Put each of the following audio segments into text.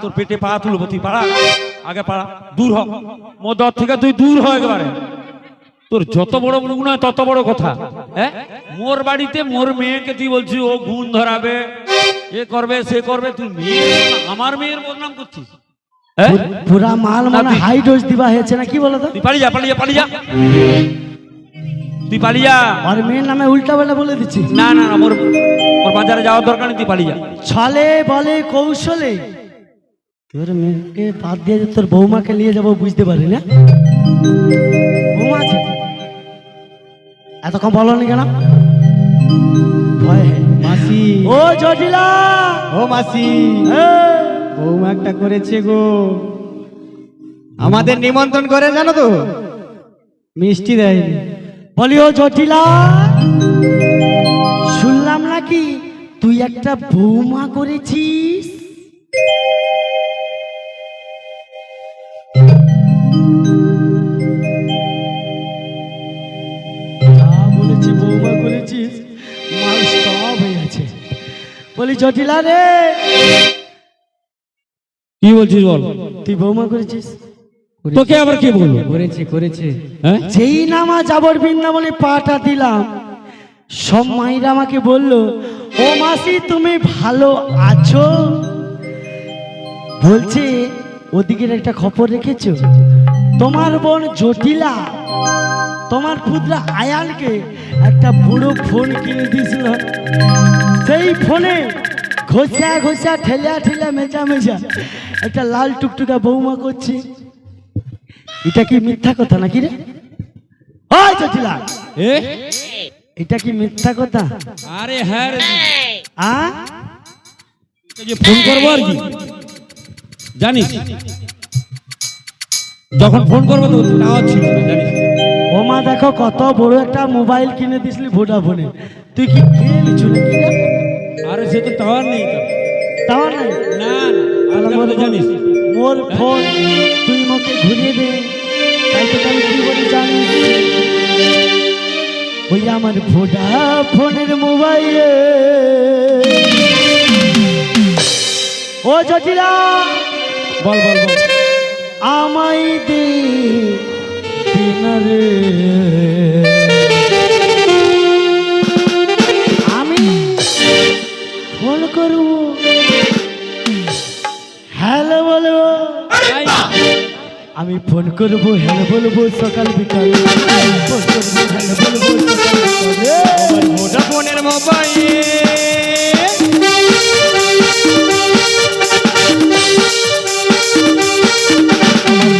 তোর পেটে পা তুলবো, তুই পাড়া আগে, পাড়া দূর হ মোর দর থেকে, তুই দূর হ একেবারে। তোর যত বড় মুখ নয় তত বড় কথা। হ্যাঁ, মোর বাড়িতে মোর মেয়েকে তুই বলছিস ও গুণ ধরাবে, এ করবে সে করবে, তুই মেয়ে আমার মেয়ের বদনাম করছিস। পুরা মাল মানে হাই ডোজ দিবা হয়েছে না কি বলো তো? তুই পালিয়ে যা, পালিয়ে পালিয়ে যা, তুই পালিয়ে যা। আর মেয়ের নামে উল্টা পাল্টা বলে দিচ্ছি। না না না, মোর মোর বাজারে যাওয়ার দরকার নেই, তুই পালিয়ে যা। ছলে বলে কৌশলে তোর মেয়েকে বাদ দিয়ে তোর বৌমাকে নিয়ে যাবো, বুঝতে পারি না বৌমা আছে এতক্ষণ বলো নি কেন? ভয় মাসি, ও জটিলা, ও মাসি, এই, বৌমা একটা করেছে গো, আমাদের নিমন্ত্রণ করে জানো তো, মিষ্টি দেয়নি। বলি ও জটিলা, শুনলাম নাকি তুই একটা বৌমা করেছিস? যা বলেছি বৌমা করেছিস, মাল সব হয়ে গেছে। বলি জটিলা রে, কি বলছিস বল? তুই বৌমা করেছিস? তোকে আবার কি বলবো? করেছে করেছে। হ্যাঁ, যেই নামা যাবর বৃন্দাবনে পাটা দিলাম, সব মায়েরা আমাকে বলল, ও মাসি তুমি ভালো আছো? বলছে ওদিকের একটা খবর রেখেছো, তোমার বোন জটিলা তোমার পুত্রা আয়ানকে একটা বুড়ো ফোন কিনে দিয়েছিল। সেই ফোনে ঘষা ঘষা ঠেলা ঠেলা মেজা মেজা একটা লাল টুকটুকা বৌমা করছে। এটা কি মিথ্যা কথা নাকি রে? ওই জটিলা, এ এটা কি মিথ্যা কথা? আরে হ্যাঁ রে, আ এই যে ফোন করবো আর কি জানিস, যখন ফোন করবো তো টাওয়ার ছিল না জানিস। ওমা দেখো কত বড় একটা মোবাইল কিনে দিসলি ভোডাফোনে, তুই কি খেয়ে নিচ্ছ নাকি রে? আরে সে তো টাওয়ার নেই তো। তাও নাই না না, আজকাল তো জানিস। মোর ফোন তুই মোকে ঘুরিয়ে দে, তাই তো আমি কি বলি জানিস? ওই আমার ভোডাফোনের মোবাইল। ও জটিলা, বল বল বল। আমায় দে রে, আমি ফোন করব, হ্যালো বলবো, আমি ফোন করবো হ্যালো বলবো সকাল বিকাল, ফোন করবো হ্যালো বলবো সকাল বিকাল। ভোডাফোনের মোবাইল,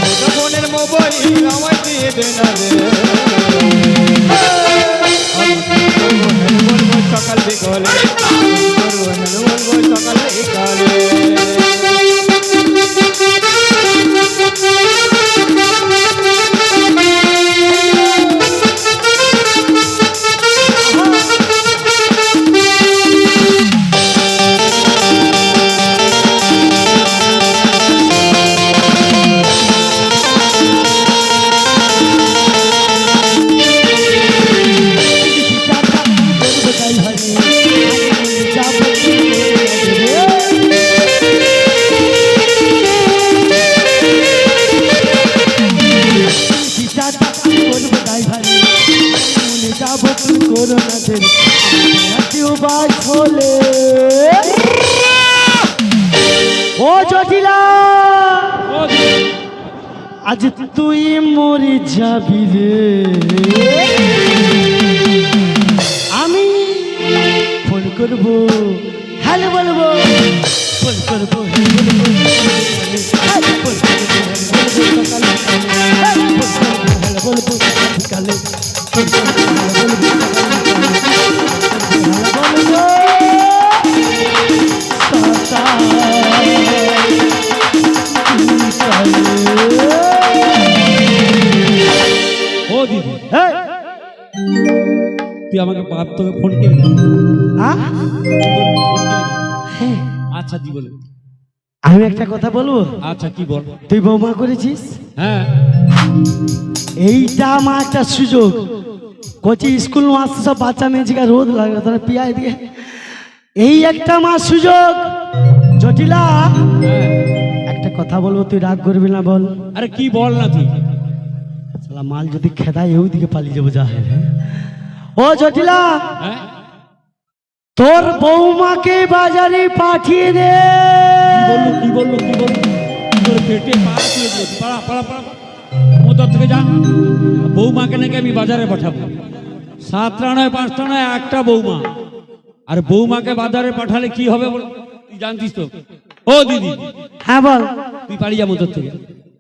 ভোডাফোনের মোবাইল আমায় দিয়ে দে না রে, আমি বলবো সকাল বিকালে, বলবো সকাল বিকালে। ও জটিলা, আজ তুই মরে যাবি রে, আমি ফোন করবো হ্যালো বলবো, ফোন করবো হ্যালো বলবো সকালে, ও দিদি, তুই আমাকে তোকে ফোন করে দে। আচ্ছা দি বল। আমি একটা কথা বলবো? আচ্ছা কি বল। তুই বৌমা করেছিস? হ্যাঁ, এইটা আমার একটা সুযোগ। কোচি স্কুল আসতে সব বাচ্চা মেয়েছিকে রোদ লাগে, তারা পিয়াই দিয়ে এই একটা আমার সুযোগ। জটিলা, কথা বলবো, তুই রাগ করবি না বল। আরে কি বল না তুই। শালা মাল যদি খেদায় ওইদিকে পালিয়ে যাবো যা হয়। ও জটিলা, হ্যাঁ তোর বৌমাকে বাজারে পাঠিয়ে দে। কি বললো তোর পেটে পা ছুঁয়ে দিয়েছে। পাড়া পাড়া পাড়া মোদর থেকে যা। বৌমাকে নাকি আমি বাজারে পাঠাবো। 7টা নয় 5টা নয়, একটা বৌমা। আর বৌমাকে বাজারে পাঠালে কি হবে বল, তুই জানতিস তো? ও দিদি, হ্যাঁ বল। তুই পালিয়ে যা মোদর থেকে।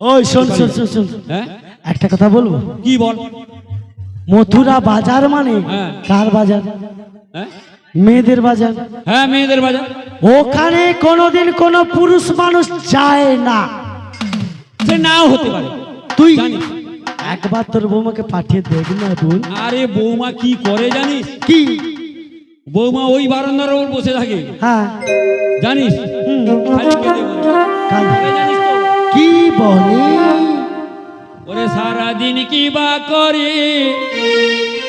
ওই শোন শোন শোন শোন, হ্যাঁ একটা কথা বলবো। কি বল? মথুরা বাজার মানে হ্যাঁ। কার বাজার? হ্যাঁ মেয়েদের বাজার। হ্যাঁ মেয়েদের বাজার। ওখানে কোনোদিন কোনো পুরুষ মানুষ যায় না। সে নাও হতে পারে, তুই জানিস। একবার তোর বৌমাকে পাঠিয়ে দেখ না বোন। আরে বৌমা কি করে জানিস? কি? বৌমা ওই বারান্দার ওপর বসে থাকে, হ্যাঁ জানিস। খালি কেঁদে মরে। কাল- আরে জানিস তো? কি বলে? ওরে সারাদিন কি বা করে,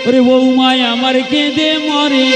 ওরে বৌমায় আমার কেঁদে মরে।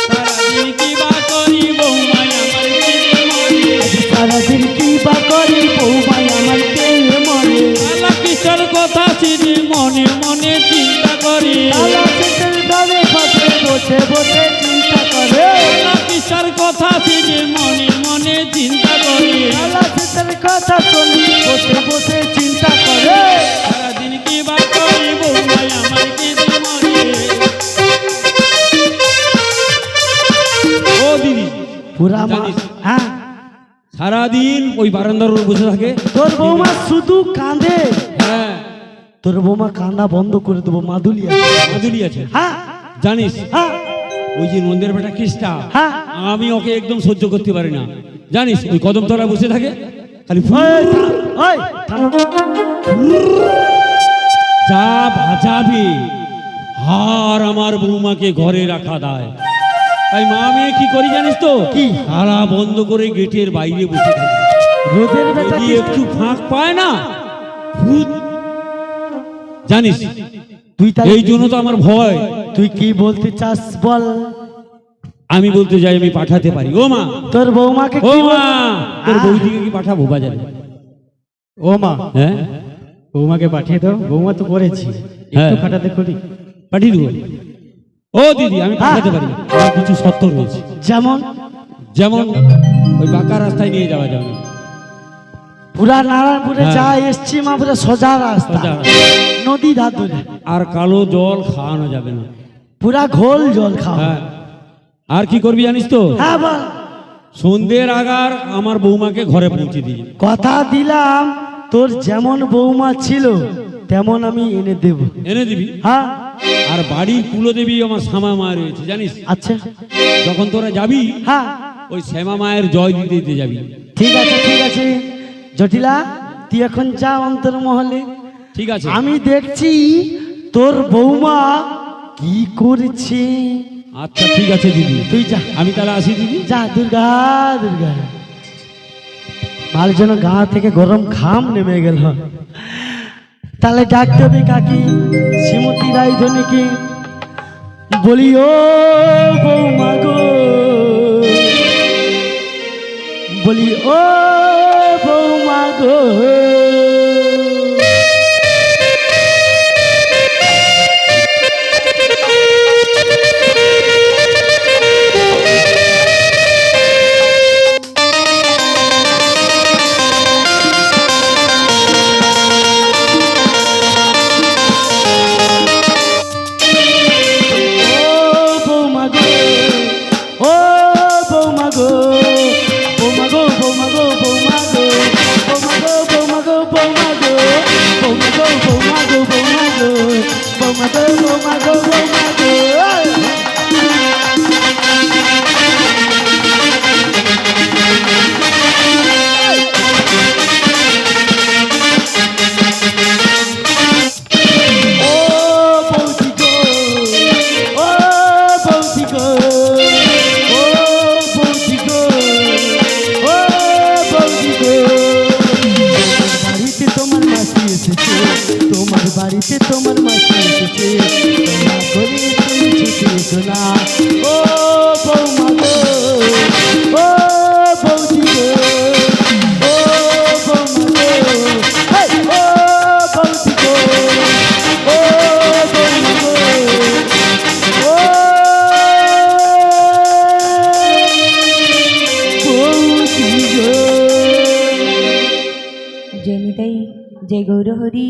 সারাদিন কি বা করি, বৌমায় আমার কেঁদে মরে। সারাদিন কি বা করি, বৌমাই আমার কেড়ে মরে। আল্লাহ কিসের কথা চিনি মনে মনে চিন্তা করে। আলা সেটের ঘরে বসে বসে বসে চিন্তা করে। আল্লাহ কিসের কথা চিনি মনে মনে চিন্তা করে। আলা সেটের কথা শুনি বসে বসে চিন্তা করে। সারাদিন কি বা করি, বৌমায় আমার কেঁদে মরে। ও দিদি, পুরা মা, জানিস? হ্যাঁ সারাদিন ওই বারান্দার উপর বসে থাকে। তোর বৌমা শুধু কাঁদে। হ্যাঁ তোর বৌমা কান্না বন্ধ করে দেবো, মাদুলি আছে। মাধুরী আছে, হ্যাঁ জানিস। হ্যাঁ ওই যে নন্দের বেটা কৃষ্ণা, হ্যাঁ। আমি ওকে একদম সহ্য করতে পারি না, জানিস। ওই কদমতলা বসে থাকে খালি ওই, ওই, যা বাজাবে আর আমার বৌমাকে ঘরে রাখা দেয়। তাই মা মেয়ে কি করি জানিস তো? কি? তালা বন্ধ করে গেটের বাইরে বসে থাকে। রোদের বেটা যদি কি? একটু ফাঁক পায় না, ভূত, জানিস। তুই তাই, এই জন্য তো আমার ভয়। তুই কি বলতে চাস বল? আমি বলতে যাই আমি পাঠাতে পারি। ও মা, তোর বৌমাকে ও কি মা, বল? তোর বৌদিকে কি পাঠাবো বাজারে? ও মা, হ্যাঁ বৌমাকে পাঠিয়ে দাও। বৌমা তো করেছি, হ্যাঁ। একটু খাটাতে করি। পাঠিয়ে দেবো। ও দিদি, আমি পাঠাতে পারি, আমার কিছু শর্ত রয়েছে। যেমন? যেমন ওই বাঁকা রাস্তায় নিয়ে যাওয়া যাবে না। পুরা নারায়ণপুরে হ্যাঁ। যা এসছি মা, পুরা সোজা রাস্তা, সোজা রাস্তা। নদী ধার ধরে। আর কালো জল খাওয়ানো যাবে না। পুরা ঘোল জল খাও। হ্যাঁ, আর কি করবি জানিস তো? হ্যাঁ বল। সন্ধ্যের আগার আমার বৌমাকে ঘরে পৌঁছে দিয়ে যাবি। কথা দিলাম, তোর যেমন বৌমা ছিল তেমন আমি এনে দেব। এনে দিবি। হ্যাঁ আর বাড়ির কুলো দেবী আমার শ্যামা মা রয়েছে, জানিস। আচ্ছা, যখন তোরা যাবি হ্যাঁ ওই শ্যামা মায়ের জয় দিতে দিতে যাবি। ঠিক আছে ঠিক আছে। জটিলা, তুই এখন যা অন্তর মহলে। ঠিক আছে। আমি দেখছি তোর বৌমা কি করছে। আচ্ছা ঠিক আছে দিদি, তুই যা, আমি তাহলে আসি দিদি। যা। দুর্গা দুর্গা, ভালো যেন গা থেকে গরম ঘাম নেমে গেল। তাহলে ডাকতে হবে কাকি শ্রীমতী রায়ধনীকে। বলি ও বৌমা গো, বলি ও বৌমা গো। বাড়িতে তোমার মাসি এসেছে, তোমার ঘরে তুমি ছুটে এসো না। ও বৌমা গো। जय गौर हरि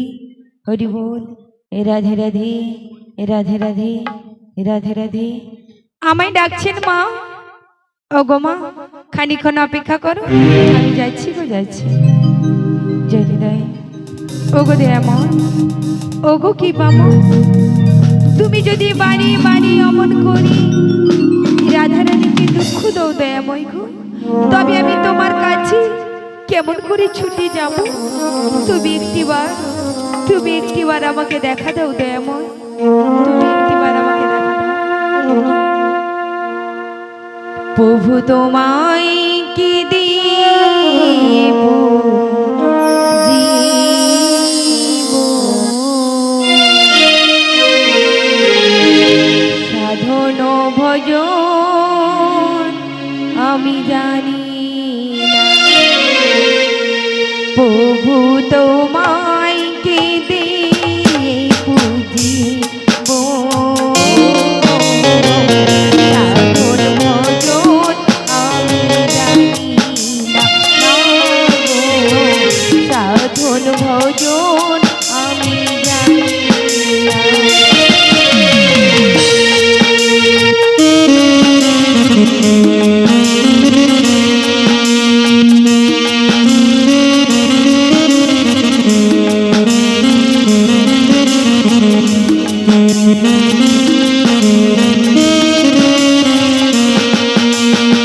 हरि बोल राधे राधे राधे राधे राधे राधे আমায় ডাকছেন মা ওগো মা খানিক্ষণ অপেক্ষা করো আমি যাচ্ছি গো যাচ্ছি জয় হৃদয় ওগো দয়াময় ওগো কি পামো তুমি যদি বাড়ি বাড়ি অমন করি রাধারানীকে দুঃখ দাও দয়াময় গো তবে আমি তোমার কাছে কেমন করে ছুটে যাব তুমি একটিবার আমাকে দেখা দাও দয়াময় তুমি একটিবার আমাকে দেখা দাও প্রভু তোমায় কি দেব জীব সাধন ভজন আমি জানি না প্রভু তোমায় কে দেব জীব সাধন ভজন আমি জানি না সাধন ভজন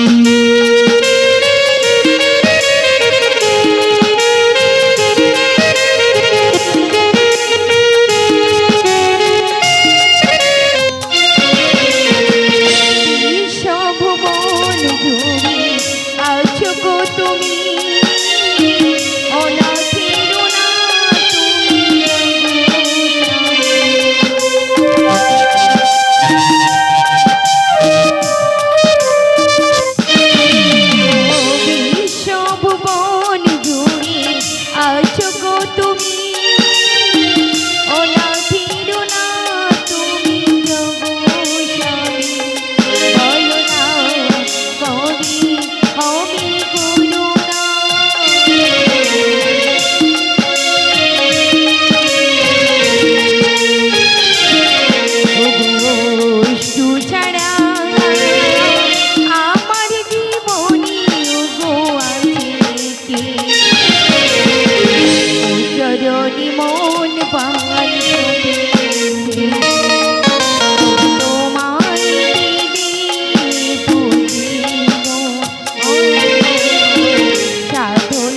আমি জানি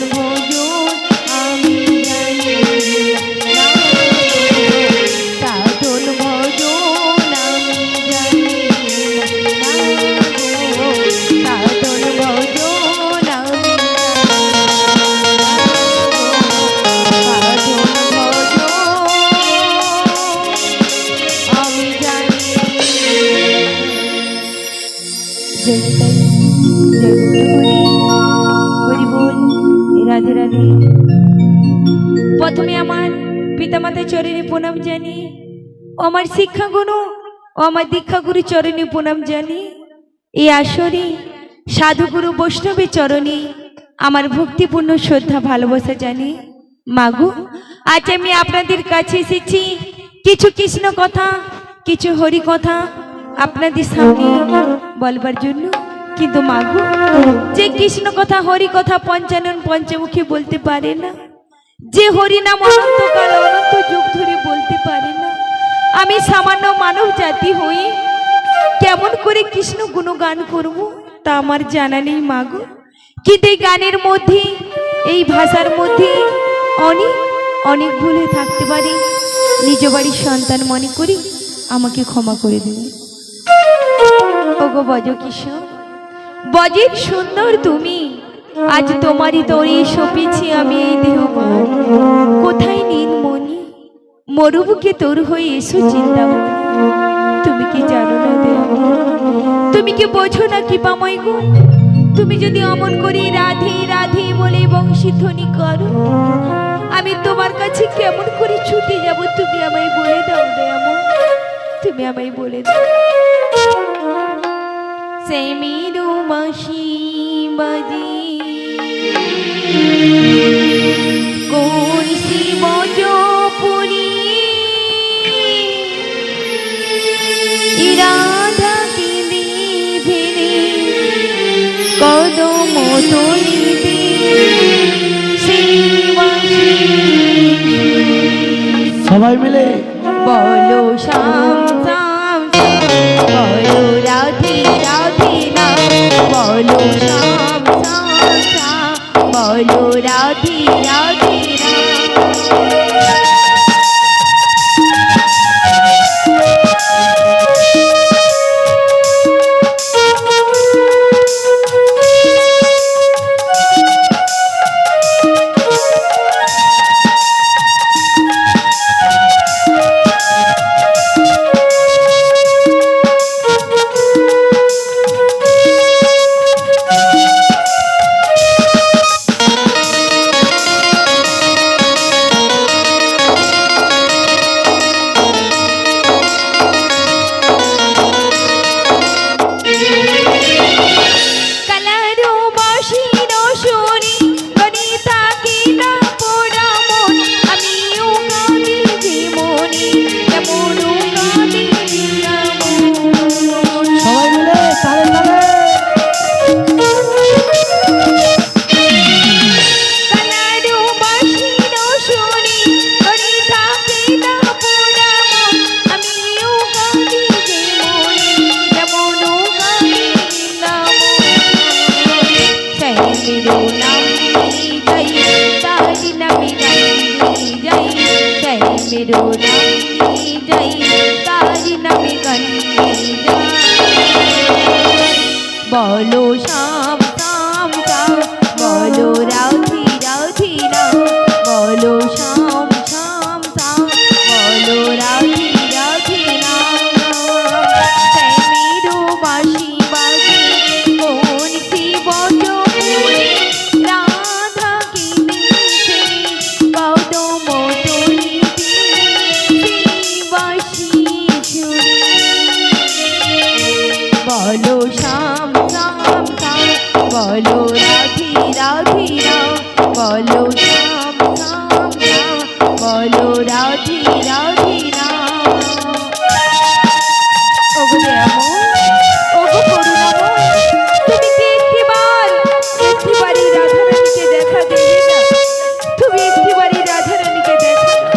না প্রথমে আমার পিতামাতা চরণে প্রণাম জানি আমার শিক্ষাগুরু ও আমার দীক্ষাগুরু চরণে প্রণাম জানি এই আসরে সাধুগুরু বৈষ্ণবের চরণে আমার ভক্তিপূর্ণ শ্রদ্ধা ভালোবাসা জানি মাগো আজ আমি আপনাদের কাছে এসেছি কিছু কৃষ্ণ কথা কিছু হরি কথা আপনাদের সামনে বলবার জন্য কিন্তু মাগো যে কৃষ্ণ কথা হরি কথা পঞ্চানন পঞ্চমুখী বলতে পারে না যে হরি নাম অনন্তকাল অনন্ত যুগ ধরে বলতে পারে না আমি সামান্য মানব জাতি হই কেমন করে কৃষ্ণ গুণগান করব তা আমার জানা নেই মাগো কিন্তু এই গানের মধ্যে এই ভাষার মধ্যে অনেক অনেক ভুলে থাকতে পারি নিজ বাড়ির সন্তান মনে করি আমাকে ক্ষমা করে দেবে ওগো বজ কিশোর বজের সুন্দর তুমি আজ তোমারই তরে সপেছি আমি এই দেহমান কোথায় নীলমণি মরুবুকে তোর হয়ে এসো চিন্তামণি তুমি কি জানো না দেওয়া তুমি কি বোঝো না কি পাময় গো তুমি যদি অমন করে রাধে রাধে বলে বংশীধ্বনি করো আমি তোমার কাছে কেমন করে ছুটে যাব তুমি আমায় বলে দাও দয়াময় তুমি আমায় বলে দাও সে মেরু বাঁশি বাজে কোন শিবা বলো শ্যাম শ্যাম শ্যাম, বলো রাধে রাধে রাম, বলো শ্যাম শ্যাম শ্যাম, বলো রাধে রাধে রাম। সবাই মিলে তালে তালে। मेरो नामी जय तारी नमी गंगे बोलो श्याम श्याम श्याम, बोलो राधे राधे राम, बोलो श्याम श्याम श्याम, बोलो राधे राधे राम। मेरो बांशी बाजे कौन सी बजो राधा की नीचे कौदो मोटोली बोलो श्याम श्याम श्याम, बोलो राधे राधे राम, बोलो श्याम श्याम श्याम, बोलो राधे राधे राम। ओगो दयामय, ओगो করুণাময়, তুমি কি একটিবারই রাধারানীকে দেখা দেবে না? তুমি একটিবারই রাধারানীকে দেখা দাও।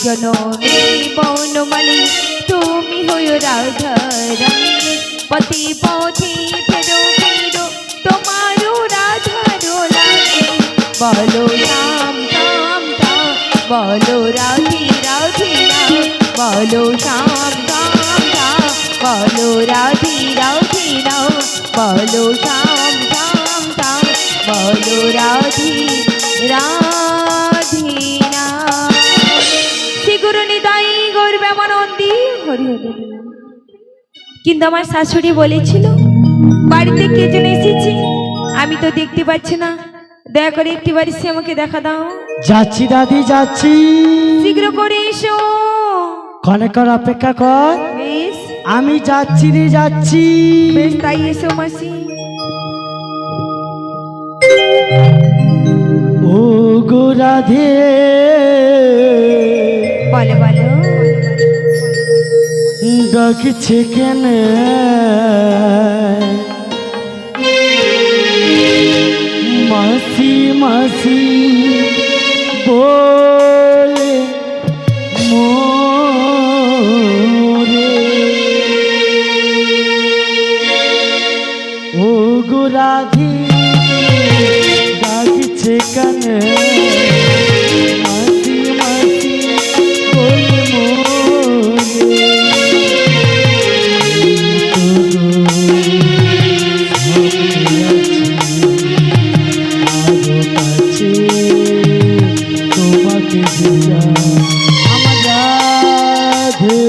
জনমে বনমালী তুমি হইও রাধা রানী, পতি পথে ফেরো ফেরো তোমারও রাধারো লাগে। বলো রাম রাম রাম, বলো রাধে রাধে রাম, বলো শ্যাম শ্যাম শ্যাম, বলো রাধে রাধে রাম, বলো শ্যাম শ্যাম শ্যাম, বলো রাধে রাধে রাম। শ্রী গুরু নিতাই গৌর প্রেমানন্দী হরি হরি। কিন্তু আমার শাশুড়ি বলেছিল বাড়িতে কে যেন এসেছে, আমি তো দেখতে পাচ্ছি না, দয়া করে একটিবার এসে আমাকে দেখা দাও। যাচ্ছি দাদি যাচ্ছি, শীঘ্র করে এসো। ক্ষণেকর অপেক্ষা কর, বেশ আমি যাচ্ছি রে যাচ্ছি। বেশ তাই এসো মাসি। ও গো রাধে, বলো বলো ডাকছে কেন মাসি মাসি বলে মোরে। ও গো রাধে ডাকছে কেন মাসি মাসি বলে মোরে। আমার রাধে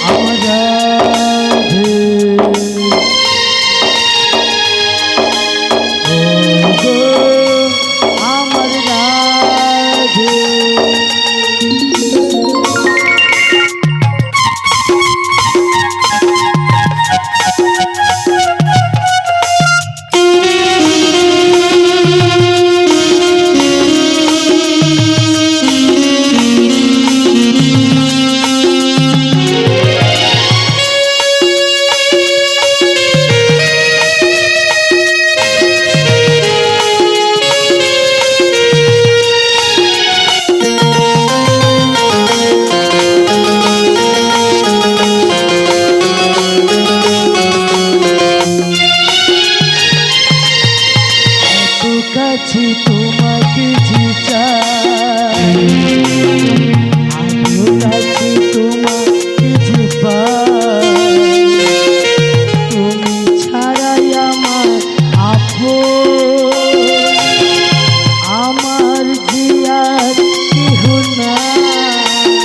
আমার রাধে ও গো আমার রাধে কাছে তোমাকে যে চাই আমিও কাছে তোমাকে যে পাই তুমি ছাড়াই আমার আপন আমার যে আর কেহ নাই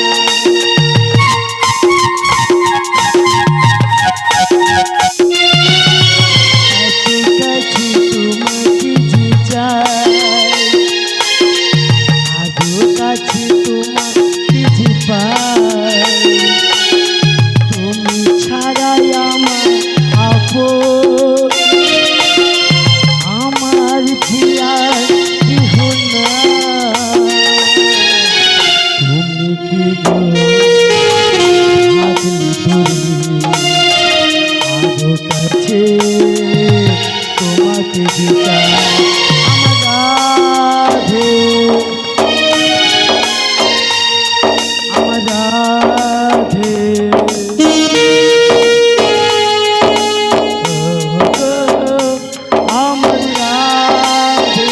কাছে তোমাকে যে চাই আজও কাছে তোমাকে যে পাই তুমি ছাড়াই আমার আপন আমার যে আর কেহ নাই তুমি কি গো থাকলে দূরে আজও কাছে তোমাকে যে চাই আমার রাধে আমার রাধে আমার রাধে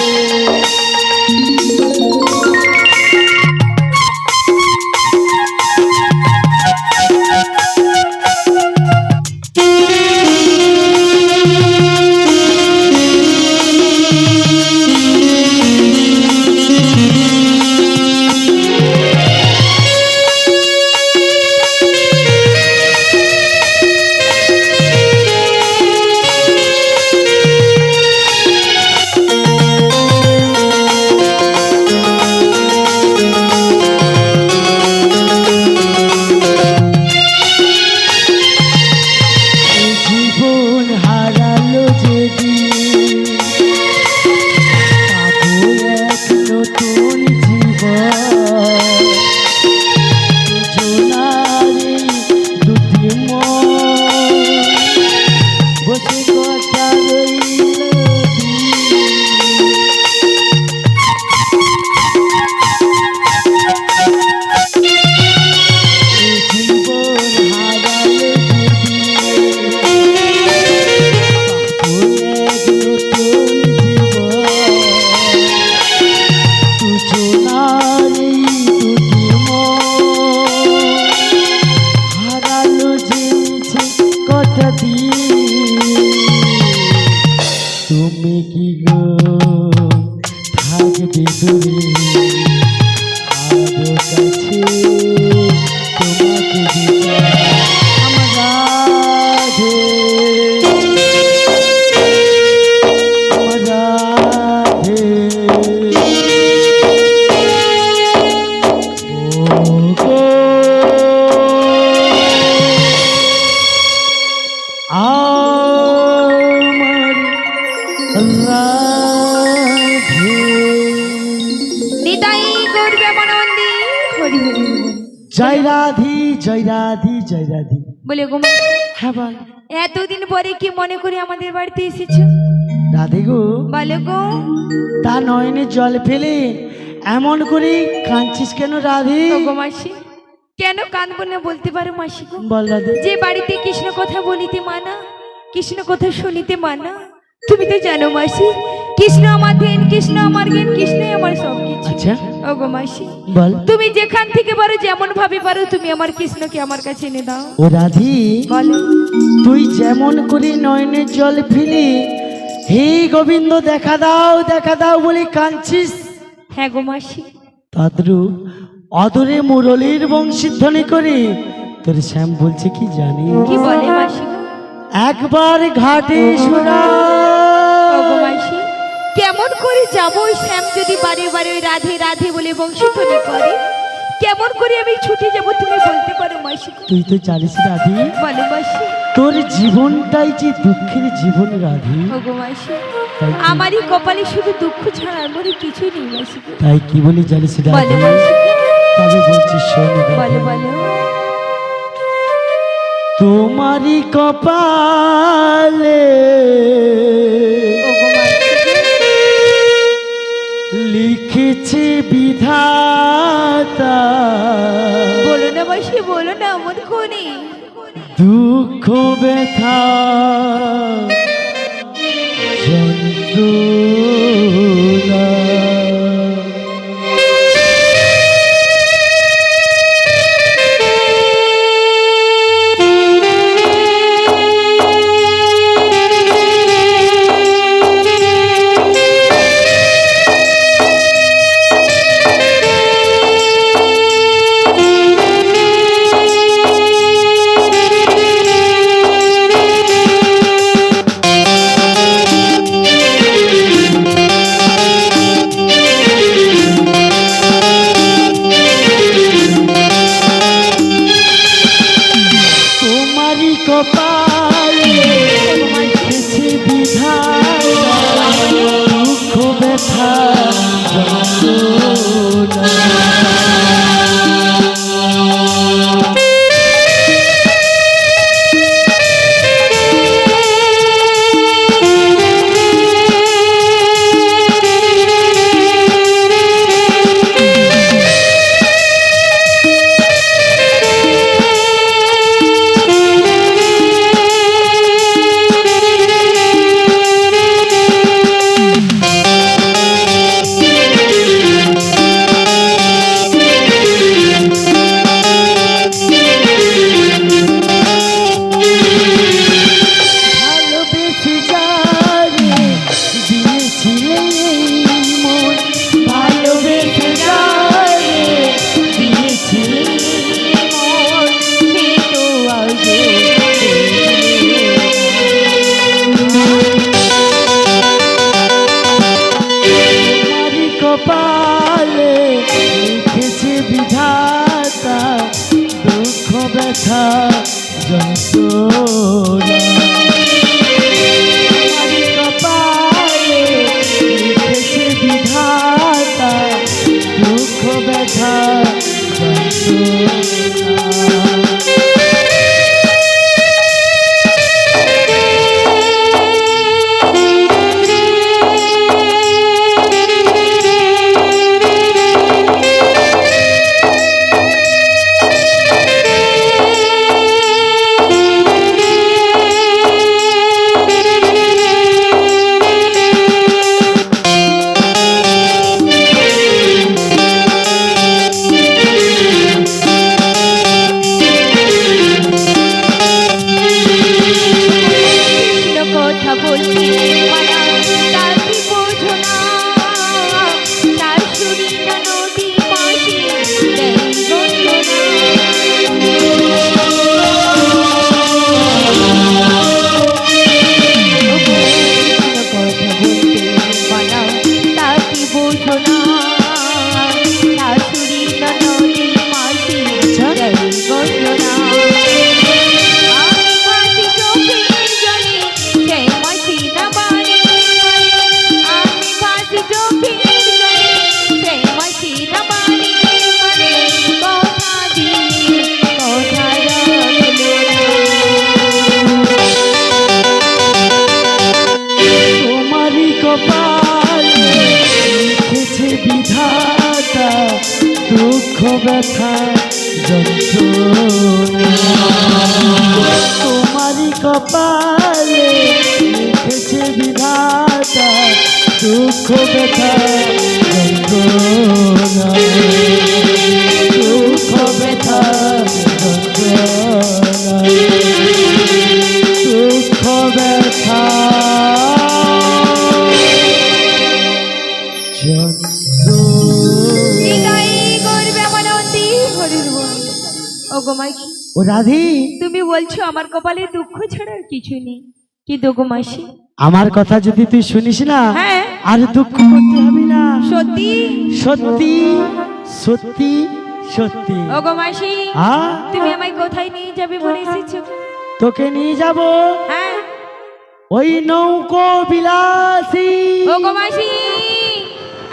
জীবন হারালো যেদিন পাবো এক নতুন জীবন দুজনারই দুটি মন বসে কথা রইল জীবন হারালো তুমি কি গো থাকবে দূরে আজও কাছে তোমাকে যে চাই আমার রাধে আমার রাধে ও গো আমার রাধে নিতাই গৌর প্রেমানন্দী হরি হরি হরি বল। জয় রাধি জয় রাধি জয় রাধি বলে গো হ্যাঁ বল এতদিন পরে কি মনে করে আমাদের বাড়িতে এসেছো? রাধে গো বলে গো তা নয়নে জল ফেলে এমন করে কাঁদছিস কেন রাধে? ও গো মাসি, কেন কাঁদবো না বলতে পারো মাসি গো? বল রাধে। যে বাড়িতে কৃষ্ণ কথা বলিতে মানা, কৃষ্ণ কথা শুনিতে মানা, তুমি তো জানো মাসি, কৃষ্ণ আমার ধ্যান, কৃষ্ণ আমার জ্ঞান, কৃষ্ণই আমার সবকিছু। আচ্ছা ও গো মাসি, বল। তুমি যেখান থেকে পারো, যেমন ভাবে পারো, তুমি আমার কৃষ্ণকে আমার কাছে এনে দাও। ও রাধি, বলো। তুই যেমন করে নয়নের জল ফেলে হে গোবিন্দ দেখা দাও বলে কাঁদছিস, হ্যাঁ গো মাসি। তাদ্রু অদরে মুরলীর বংশীধ্বনি করে তোর শ্যাম বলছে কি জানি, কি বলে মাসি? একবার ঘাটে শোনা ওগো মাসি, কেমন করে যাব ওই শ্যাম যদি বারে বারে ওই রাধে রাধে বলে বংশীধ্বনি করে? কেমন করে আমি ছুটে যাব তুমি বলতে পারো মাসি? তুই তো জানিস রাধি, বলো মাসি। তোর জীবনটাই যে দুঃখের জীবন রাধি। ওগো মাসি, তাই কি- আমারই কপালে শুধু দুঃখ ছাড়া আর মনে কিছুই নেই মাসি। তাই কি বলি জানিস বলো রাধি, মাসি, তবে বলছি শোন রাধি। বলো বলো। তোমারই কপালে ওগো মাসি, লিখেছে বিধাতা, বলো না মাসি, বলো না এমন কোনি। দুঃখ ব্যথা যন্ত্রণা। তোমারই কপালে লিখেছে বিধাতা, দুঃখ ব্যথা যন্ত্রণা। ভালোবেসে যারে দিয়েছিলে এই মন, ভালোবেসে যারে দিয়েছিলে এই মন, সে তো আজ তোমারই কপালে লিখেছে বিধাতা, দুঃখ ব্যথা যন্ত্রণা। তোমারই কপালে লিখেছে বিধাতা, দুঃখ ব্যথা যন্ত্রণা। কথা বলছি মানা, তার কি বোঝো না? তার শুনি না নদী পাশে দেয় গঞ্জনা। কথা বলতে মানা, তার কি বোঝো না? তার শুনি না নদী পাশে দেয় গঞ্জনা। আমি মাঝি চোখের জলে সেই মাঝি না বাড়ি, আমি মাঝি চোখের জলে সেই মাঝি না বাড়ি, কথা দিয়ে কথা রাখলো না। তোমারই কপালে লিখেছে বিধাতা, দুঃখ ব্যথা যন্ত্রণা। তোমারই কপালে লিখেছে বিধাতা, দুঃখ ব্যথা যন্ত্রণা। দুঃখ ব্যথা যন্ত্রণা, দুঃখ ব্যথা যন্ত্রণা। ওগো মাসি, ও রাধি, তুমি বলছো আমার কপালে দুঃখ ছাড়া আর কিছু নেই, কি গো মাসি? আমার কথা যদি তুই শুনিস না, হ্যাঁ। আর দুঃখ করতে হবে না। সত্যি? সত্যি সত্যি সত্যি। ওগো মাসি, হ্যাঁ, তুমি আমায় কোথায় নিয়ে যাবে বলে এসেছো? তোকে নিয়ে যাব হ্যাঁ। ওই নৌকো বিলাসী। ওগো মাসি,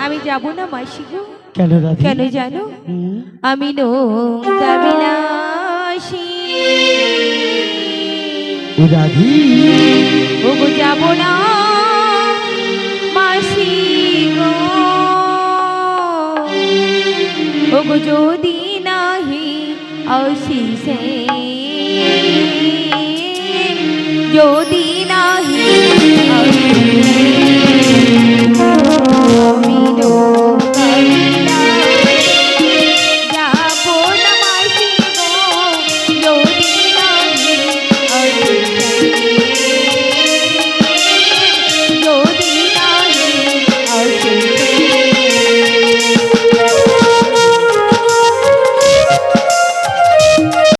আমি যাব না মাসি গো। কেন রাধি? কেন জানো? হুম, আমি নৌকা বিলাসী। ও রাধি, ওগো যাব না মাসি গো। ওগো যদি নাহি আসিসে, যদি নাহি আসিসে, আমি